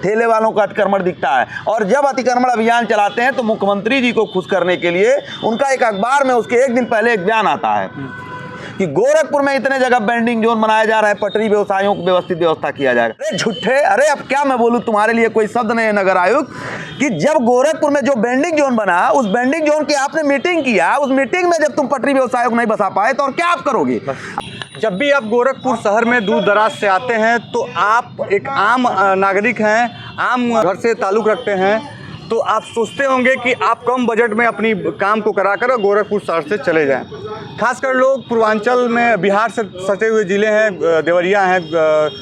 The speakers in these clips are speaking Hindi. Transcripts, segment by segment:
ठेले वालों का अतिक्रमण दिखता है। और जब अतिक्रमण अभियान चलाते हैं तो मुख्यमंत्री जी को खुश करने के लिए उनका एक अखबार में उसके एक दिन पहले एक बयान आता है कि गोरखपुर में इतने जगह बेंडिंग जोन बनाया जा रहा है, पटरी व्यवसायों को व्यवस्थित व्यवस्था किया जाएगा। अरे झूठे, अरे अब क्या मैं बोलूं, तुम्हारे लिए कोई शब्द नहीं है नगर आयुक्त, कि जब गोरखपुर में जो बेंडिंग जोन बना, उस बेंडिंग जोन की आपने मीटिंग किया, उस मीटिंग में जब तुम पटरी व्यवसायों को नहीं बसा पाए तो और क्या आप करोगे? जब भी आप गोरखपुर शहर में दूर दराज से आते हैं तो आप एक आम नागरिक हैं, आम घर से ताल्लुक़ रखते हैं, तो आप सोचते होंगे कि आप कम बजट में अपनी काम को कराकर गोरखपुर शहर से चले जाएं। खासकर लोग पूर्वांचल में बिहार से सटे हुए ज़िले हैं, देवरिया हैं,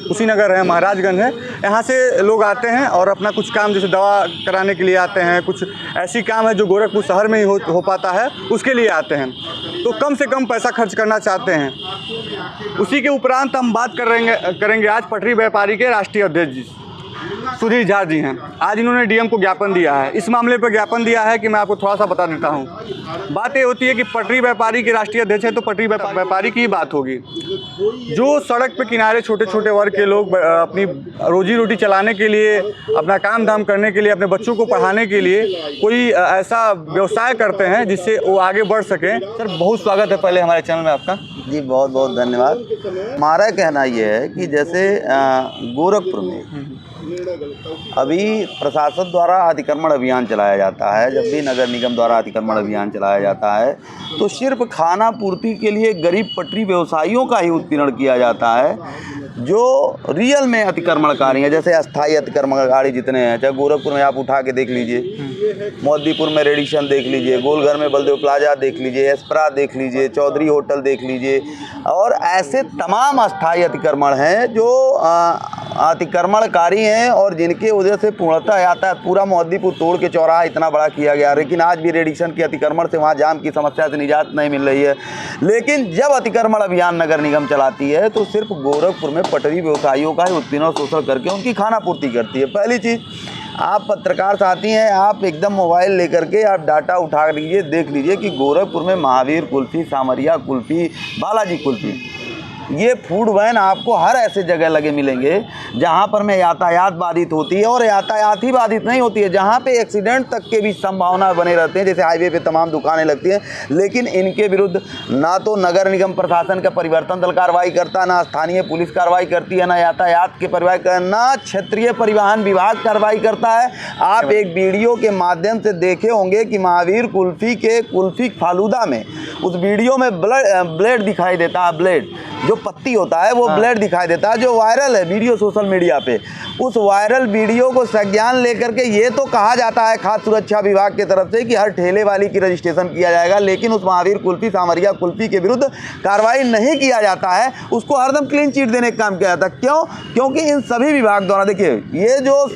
कुशीनगर है, महाराजगंज है, यहाँ से लोग आते हैं और अपना कुछ काम जैसे दवा कराने के लिए आते हैं, कुछ ऐसी काम है जो गोरखपुर शहर में ही हो पाता है, उसके लिए आते हैं, तो कम से कम पैसा खर्च करना चाहते हैं। उसी के उपरांत हम बात करेंगे आज पटरी व्यापारी के राष्ट्रीय अध्यक्ष जी सुधीर झा जी हैं। आज इन्होंने डीएम को ज्ञापन दिया है। इस मामले पर ज्ञापन दिया है कि मैं आपको थोड़ा सा बता देता हूँ। बात ये होती है कि पटरी व्यापारी के राष्ट्रीय अध्यक्ष है तो पटरी व्यापारी की ही बात होगी। जो सड़क पे किनारे छोटे छोटे वर्ग के लोग अपनी रोजी रोटी चलाने के लिए, अपना काम धाम करने के लिए, अपने बच्चों को पढ़ाने के लिए कोई ऐसा व्यवसाय करते हैं जिससे वो आगे बढ़ सकें। सर बहुत स्वागत है पहले हमारे चैनल में आपका। जी बहुत बहुत धन्यवाद। हमारा कहना यह है कि जैसे गोरखपुर में अभी प्रशासन द्वारा अतिक्रमण अभियान चलाया जाता है, जब भी नगर निगम द्वारा अतिक्रमण अभियान चलाया जाता है तो सिर्फ खाना पूर्ति के लिए गरीब पटरी व्यवसायियों का ही उत्पीड़न किया जाता है। जो रियल में अतिक्रमणकारी हैं, जैसे अस्थायी अतिक्रमणकारी जितने हैं, चाहे गोरखपुर में आप उठा के देख लीजिए, मोदीपुर में रेडिशन देख लीजिए, गोलघर में बलदेव प्लाजा देख लीजिए, एस्प्रा देख लीजिए, चौधरी होटल देख लीजिए, और ऐसे तमाम अस्थायी अतिक्रमण हैं जो अतिक्रमणकारी हैं और जिनके वजह से पूर्णतः यातायात पूरा मोदीपुर तोड़ के चौराहा इतना बड़ा किया गया, लेकिन आज भी रेडिशन के अतिक्रमण से वहाँ जाम की समस्या से निजात नहीं मिल रही है। लेकिन जब अतिक्रमण अभियान नगर निगम चलाती है तो सिर्फ गोरखपुर में पटरी व्यवसायियों का ही उत्पीड़न और शोषण करके उनकी खाना पूर्ति करती है। पहली चीज़, आप पत्रकार साथी हैं, आप एकदम मोबाइल लेकर के आप डाटा उठा लीजिए, देख लीजिए कि गोरखपुर में महावीर कुल्फ़ी, सामरिया कुल्फ़ी, बालाजी कुल्फ़ी, ये फूड वैन आपको हर ऐसे जगह लगे मिलेंगे जहाँ पर में यातायात बाधित होती है, और यातायात ही बाधित नहीं होती है, जहाँ पे एक्सीडेंट तक के भी संभावना बने रहते हैं। जैसे हाईवे पे तमाम दुकानें लगती हैं, लेकिन इनके विरुद्ध ना तो नगर निगम प्रशासन का परिवर्तन दल कार्रवाई करता, ना स्थानीय पुलिस कार्रवाई करती है, ना यातायात के परिवार ना क्षेत्रीय परिवहन विभाग कार्रवाई करता है। आप एक वीडियो के माध्यम से देखे होंगे कि महावीर कुल्फ़ी के कुल्फ़ी फालूदा में उस वीडियो में ब्लेड दिखाई देता है, ब्लेड जो पत्ती होता है वो ब्लेड दिखाई देता है, जो वायरल है वीडियो सोशल मीडिया पे। उस वायरल वीडियो को संज्ञान लेकर के ये तो कहा जाता है खाद्य सुरक्षा विभाग की तरफ से कि हर ठेले वाली की रजिस्ट्रेशन किया जाएगा, लेकिन उस महावीर कुल्फ़ी, सामरिया कुल्फ़ी के विरुद्ध कार्रवाई नहीं किया जाता है, उसको हरदम क्लीन चिट देने का काम किया जाता है। क्यों? क्योंकि इन सभी विभाग द्वारा, देखिए ये जो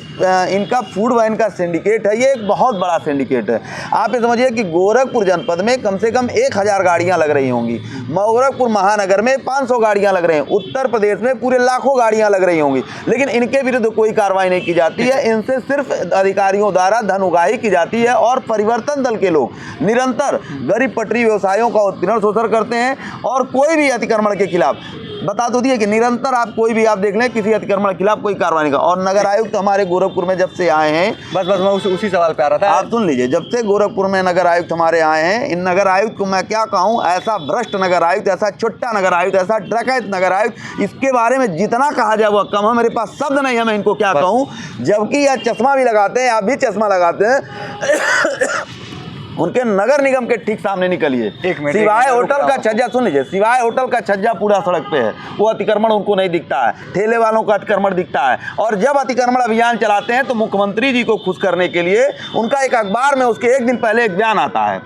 इनका फूड वैन का सिंडिकेट है, ये एक बहुत बड़ा सिंडिकेट है। आप ये समझिए कि गोरखपुर जनपद में कम से कम 1000 गाड़ियाँ लग रही होंगी, गोरखपुर महानगर में 500 गाड़ियाँ लग रही हैं, उत्तर प्रदेश में पूरे लाखों गाड़ियाँ लग रही होंगी, लेकिन इनके विरुद्ध कोई कार्रवाई नहीं की जाती है। इनसे सिर्फ अधिकारियों द्वारा धन उगाही की जाती है, और परिवर्तन दल के लोग निरंतर गरीब पटरी व्यवसायों का उत्पीड़न शोषण करते हैं। और कोई भी अतिक्रमण के खिलाफ बता तो दिए कि निरंतर आप कोई भी आप देख लें, किसी अतिक्रमण के खिलाफ कोई कार्रवाई नहीं कर। और नगर आयुक्त हमारे गोरखपुर में जब से आए हैं, बस मैं उसी सवाल पे आ रहा था, आप सुन लीजिए, जब से गोरखपुर में नगर आयुक्त हमारे आए हैं, इन नगर आयुक्त को मैं क्या कहूँ, ऐसा भ्रष्ट नगर आयुक्त, ऐसा छोटा नगर आयुक्त, ऐसा डकैत नगर आयुक्त, इसके बारे में जितना कहा जाए वो कम है। मेरे पास शब्द नहीं है, मैं इनको क्या कहूँ, जबकि यह चश्मा भी लगाते हैं, आप भी चश्मा लगाते हैं। उनके नगर निगम के ठीक सामने निकलिए, सिवाय होटल का छज्जा, सुन लीजिए, सिवाय होटल का छज्जा पूरा सड़क पे है, वो अतिक्रमण उनको नहीं दिखता है, ठेले वालों का अतिक्रमण दिखता है। और जब अतिक्रमण अभियान चलाते हैं तो मुख्यमंत्री जी को खुश करने के लिए उनका एक अखबार में उसके एक दिन पहले एक बयान आता है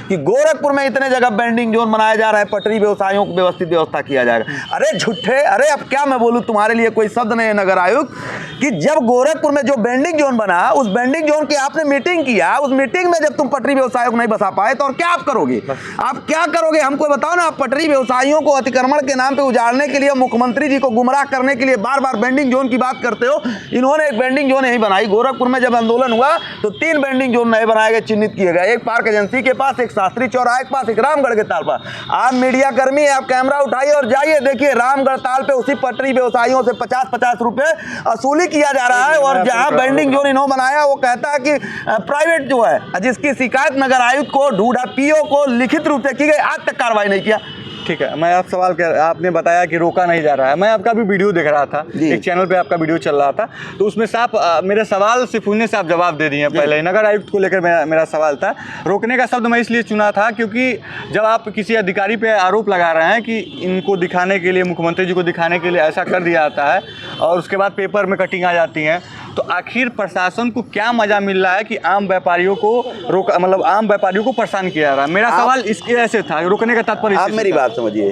कि गोरखपुर में इतने जगह बेंडिंग जोन बनाया जा रहा है, पटरी व्यवसायों को व्यवस्थित व्यवस्था किया जाएगा। अरे झूठे, अरे अब क्या मैं बोलूं, तुम्हारे लिए कोई शब्द नहीं है नगर आयुक्त, कि जब गोरखपुर में जो बेंडिंग जोन बना, उस बेंडिंग जोन की आपने मीटिंग किया, उस मीटिंग में जब तुम पटरी व्यवसायों को नहीं बसा पाए तो और क्या आप करोगे? आप क्या करोगे हमको बताओ ना। आप पटरी व्यवसायियों को अतिक्रमण के नाम पे उजाड़ने के लिए, मुख्यमंत्री जी को गुमराह करने के लिए बार बार बेंडिंग जोन की बात करते हो। इन्होंने एक बेंडिंग जोन नहीं बनाई। गोरखपुर में जब आंदोलन हुआ तो 3 बेंडिंग जोन नए बनाए गए, चिन्हित किए गए, एक पार्क एजेंसी के पास, एक शास्त्री चौराहे के पास, एक रामगढ़ के ताल पर। आप मीडिया कर्मी है, आप कैमरा उठाइए और जाइए देखिए रामगढ़ ताल पे उसी पटरी व्यवसायियों से 50-50 रुपए वसूली किया जा रहा है। और जहां बेंडिंग जोन इन्होंने बनाया वो कहता है कि प्राइवेट जो है, जिसकी शिकायत नगर आयुक्त को, ढूंढा पीओ को लिखित रूप से की गई, आज तक कार्रवाई नहीं किया। ठीक है, मैं आप सवाल कर, आपने बताया कि रोका नहीं जा रहा है। मैं आपका भी वीडियो देख रहा था, एक चैनल पे आपका वीडियो चल रहा था, तो उसमें साफ मेरे सवाल से पूछने से आप जवाब दे दिए पहले। नगर आयुक्त को लेकर मेरा सवाल था। रोकने का शब्द मैं इसलिए चुना था क्योंकि जब आप किसी अधिकारी पे आरोप लगा रहे हैं कि इनको दिखाने के लिए, मुख्यमंत्री जी को दिखाने के लिए ऐसा कर दिया जाता है और उसके बाद पेपर में कटिंग आ जाती है, तो आखिर प्रशासन को क्या मजा मिल रहा है कि आम व्यापारियों को रोका, मतलब आम व्यापारियों को परेशान किया जा रहा है? मेरा सवाल इसके ऐसे था, रोकने का तात्पर्य। आप मेरी बात समझिए,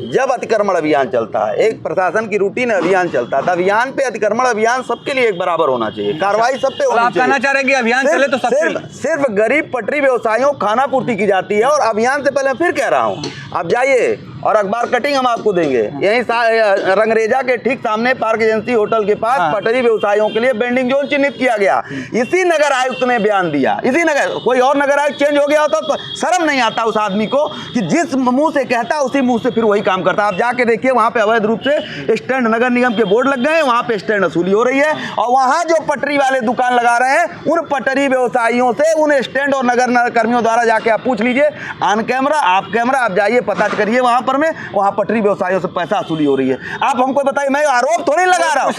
जब अतिक्रमण अभियान चलता है, एक प्रशासन की रूटीन अभियान चलता है, अभियान पे अतिक्रमण अभियान सबके लिए एक बराबर होना चाहिए, कार्रवाई सब पे होनी चाहिए। आप कहना चाह रहे हैं कि अभियान चले तो सिर्फ गरीब पटरी व्यवसायियों को खाना पूर्ति की जाती है। और अभियान से पहले फिर कह रहा हूँ, आप जाइए और अखबार कटिंग हम आपको देंगे, यहीं रंगरेजा के ठीक सामने पार्क एजेंसी होटल के पास पटरी व्यवसायियों के लिए बेंडिंग जोन चिन्हित किया गया। इसी नगर आयुक्त ने बयान दिया, इसी नगर, कोई और नगर आयुक्त चेंज हो गया होता तो शर्म नहीं आता उस आदमी को कि जिस मुंह से कहता उसी मुंह से फिर वही काम करता। आप जाके देखिए, वहां पे अवैध रूप से स्टैंड नगर निगम के बोर्ड लग गए, वहां पे स्टैंड वसूली हो रही है। और वहां जो पटरी वाले दुकान लगा रहे हैं, उन पटरी व्यवसायियों से, उन स्टैंड और नगर कर्मियों द्वारा जाके आप पूछ लीजिए, ऑन कैमरा, आप कैमरा, आप जाइए पता करिए वहां पर में, वहां पटरी व्यवसायियों से पैसा वसूली हो रही है। आप हमको बताइए, मैं आरोप थोड़ी लगा रहा हूं,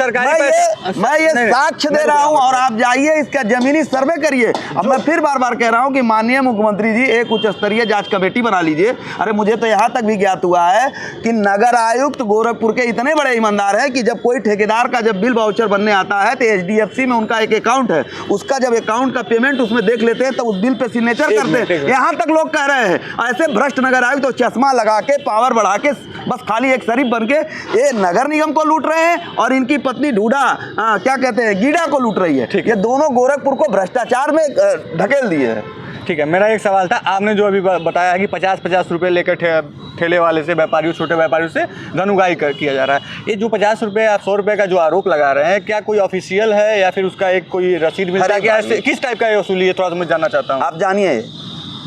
मैं ये साक्ष्य दे रहा हूं। और आप जाइए इसका जमीनी सर्वे करिए। अब मैं फिर बार बार कह रहा हूं कि माननीय मुख्यमंत्री जी एक उच्च स्तरीय जांच कमेटी बना लीजिए। अरे मुझे तो यहां तक भी ज्ञात हुआ है कि नगर आयुक्त गोरखपुर के इतने बड़े ईमानदार हैं कि जब कोई ठेकेदार का जब बिल वाउचर बनने आता है तो HDFC में उनका एक अकाउंट है, उसका जब अकाउंट का पेमेंट उसमें देख लेते हैं तो उस बिल पे सिग्नेचर करते हैं। यहाँ तक लोग कह रहे हैं ऐसे भ्रष्ट नगर आयुक्त तो चश्मा लगा के, पावर बढ़ा के, बस खाली एक शरीफ बन के ये नगर निगम को लूट रहे हैं और इनकी पत्नी ढूढ़ा क्या कहते हैं, गीड़ा को लूट रही है। ये दोनों गोरखपुर को भ्रष्टाचार में ढकेल दिए है। ठीक है, मेरा एक सवाल था, आपने जो अभी बताया है कि 50-50 रुपये लेकर ठेले वाले से, व्यापारियों, छोटे व्यापारियों से धन उगाही किया जा रहा है। ये जो 50 रुपये या 100 रुपये का जो आरोप लगा रहे हैं, क्या कोई ऑफिशियल है या फिर उसका एक कोई रसीद मिलता है? क्या किस टाइप का ये वसूली है, थोड़ा सा मैं जानना चाहता हूँ। आप जानिए,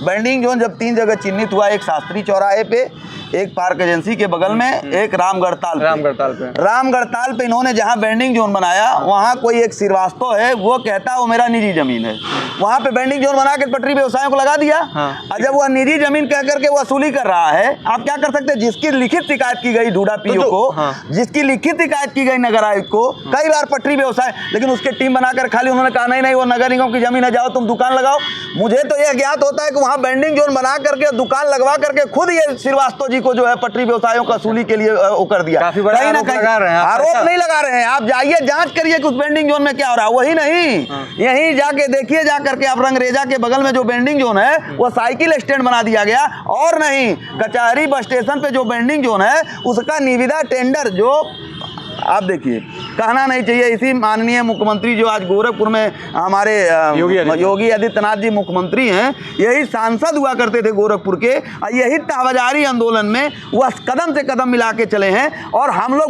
बेंडिंग जोन जब 3 जगह चिन्हित हुआ, एक शास्त्री चौराहे पे, एक पार्क एजेंसी के बगल में, एक रामगढ़ ताल पे इन्होंने जहां बेंडिंग जोन बनाया, वहां कोई एक श्रीवास्तव है, वो कहता है वो मेरा निजी जमीन है, वहां पे बेंडिंग जोन बना के पटरी व्यवसायों को लगा दिया। और जब वह निजी जमीन कह करके वसूली कर रहा है, आप क्या कर सकते हैं? जिसकी लिखित शिकायत की गई ढूढ़ा पीओ को, जिसकी लिखित शिकायत की गई नगर आयुक्त को, कई बार पटरी व्यवसाय, लेकिन उसके टीम बनाकर खाली उन्होंने कहा नहीं वो नगर निगम की जमीन है, जाओ तुम दुकान लगाओ। मुझे तो यह ज्ञात होता है कि वहां बेंडिंग जोन बना करके, दुकान लगवा करके खुद ये श्रीवास्तव जी को जो है पटरी व्यवसायों का वसूली के लिए वो कर दिया। कहीं ना कहीं आरोप नहीं लगा रहे हैं। आप जाइए जांच करिए कि उस बेंडिंग जोन में क्या हो रहा है। वही नहीं, यहीं जाके देखिए, जा करके आप रंगरेजा के बगल में जो बेंडिंग जोन है वो साइकिल स्टैंड बना दिया गया। और नहीं, कचहरी बस स्टेशन पे जो बेंडिंग जोन है उसका निविदा टेंडर, जो आप देखिए, कहना नहीं चाहिए, इसी माननीय मुख्यमंत्री जो आज गोरखपुर में हमारे योगी आदित्यनाथ जी मुख्यमंत्री हैं, यही सांसद हुआ करते थे गोरखपुर के, और यही तहबाजारी आंदोलन में वह कदम से कदम मिला के चले हैं। और हम लोग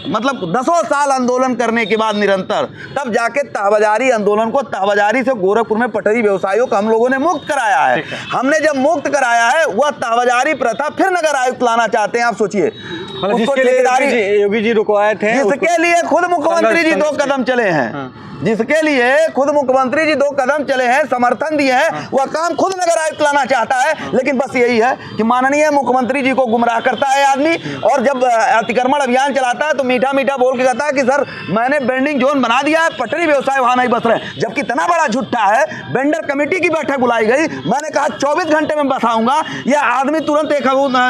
मतलब 10 साल आंदोलन करने के बाद निरंतर, तब जाके तहबाजारी आंदोलन को, तहबाजारी से गोरखपुर में पटरी व्यवसायियों को हम लोगों ने मुक्त कराया है। हमने जब मुक्त कराया है, वह तहबाजारी प्रथा फिर नगर आयुक्त लाना चाहते हैं। आप सोचिए, योगी जी रुकवाए थे, जिसके लिए खुद मुख्यमंत्री जी 2 कदम चले हैं, जिसके लिए खुद मुख्यमंत्री जी 2 कदम चले हैं, समर्थन दिए हैं, वह काम खुद नगर आयुक्त लाना चाहता है। लेकिन बस यही है कि माननीय मुख्यमंत्री जी को गुमराह करता है आदमी। और जब अतिक्रमण अभियान चलाता है तो मीठा मीठा बोल के कहता है कि सर मैंने बेंडिंग जोन बना दिया है, पटरी व्यवसाय वहां नहीं बस रहे, जबकि इतना बड़ा झूठा है। बेंडर कमेटी की बैठक बुलाई गई, मैंने कहा 24 घंटे में बसाऊंगा, यह आदमी तुरंत एक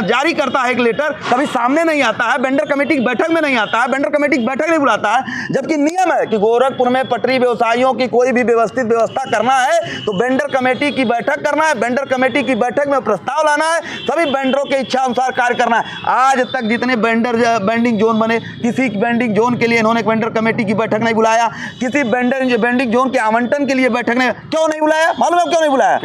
जारी करता है एक लेटर, कभी सामने नहीं आता है, बेंडर कमेटी की बैठक में नहीं आता है, बेंडर कमेटी की बैठक नहीं बुलाता है। जबकि नियम है कि गोरखपुर में पटरी व्यवसायियों की कोई भी व्यवस्थित व्यवस्था करना है तो बेंडर कमेटी की बैठक करना है, बेंडर कमेटी की बैठक में प्रस्ताव लाना है, सभी बेंडरों के इच्छा अनुसार कार्य करना है। आज तक जितने बेंडिंग जोन बने, किसी बेंडिंग जोन के लिए इन्होंने बेंडर कमेटी की बैठक नहीं बुलाया, किसी बेंडिंग जोन के आवंटन के लिए बैठक नहीं, क्यों नहीं बुलाया? मालूम है क्यों नहीं बुलाया?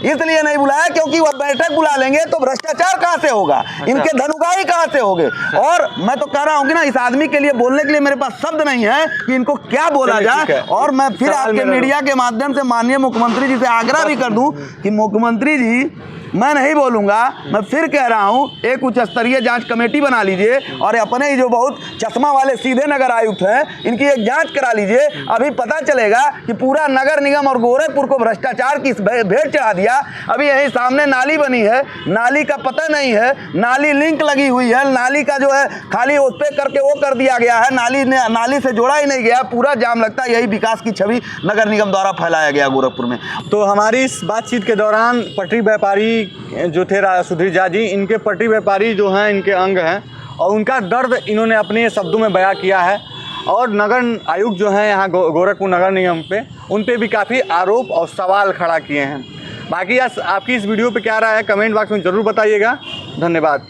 इसलिए नहीं बुलाया क्योंकि वह बैठक बुला लेंगे तो भ्रष्टाचार कहां से होगा, इनके धनुगाही कहां से होंगे। और मैं तो कह रहा हूं कि ना, इस आदमी के लिए बोलने के लिए मेरे पास शब्द नहीं है कि इनको क्या बोला जाए। है। और मैं फिर सवाल आपके मेरा- मीडिया के माध्यम से माननीय मुख्यमंत्री जी से आग्रह भी कर दूं कि मुख्यमंत्री जी, मैं नहीं बोलूँगा, मैं फिर कह रहा हूँ, एक उच्च स्तरीय जांच कमेटी बना लीजिए और अपने ही जो बहुत चश्मा वाले सीधे नगर आयुक्त हैं, इनकी एक जांच करा लीजिए। अभी पता चलेगा कि पूरा नगर निगम और गोरखपुर को भ्रष्टाचार की भेंट चढ़ा दिया। अभी यही सामने नाली बनी है, नाली का पता नहीं है, नाली लिंक लगी हुई है, नाली का जो है खाली उस पर करके वो कर दिया गया है, नाली से जोड़ा ही नहीं गया, पूरा जाम लगता है। यही विकास की छवि नगर निगम द्वारा फैलाया गया गोरखपुर में। तो हमारी इस बातचीत के दौरान पटरी व्यापारी जो थे सुधीर झा जी, इनके पटरी व्यापारी जो हैं, इनके अंग हैं, और उनका दर्द इन्होंने अपने शब्दों में बयां किया है। और नगर आयुक्त जो हैं यहाँ गोरखपुर नगर निगम पे, उन पे भी काफ़ी आरोप और सवाल खड़ा किए हैं। बाकी आपकी इस वीडियो पे क्या राय है, कमेंट बॉक्स में ज़रूर बताइएगा। धन्यवाद।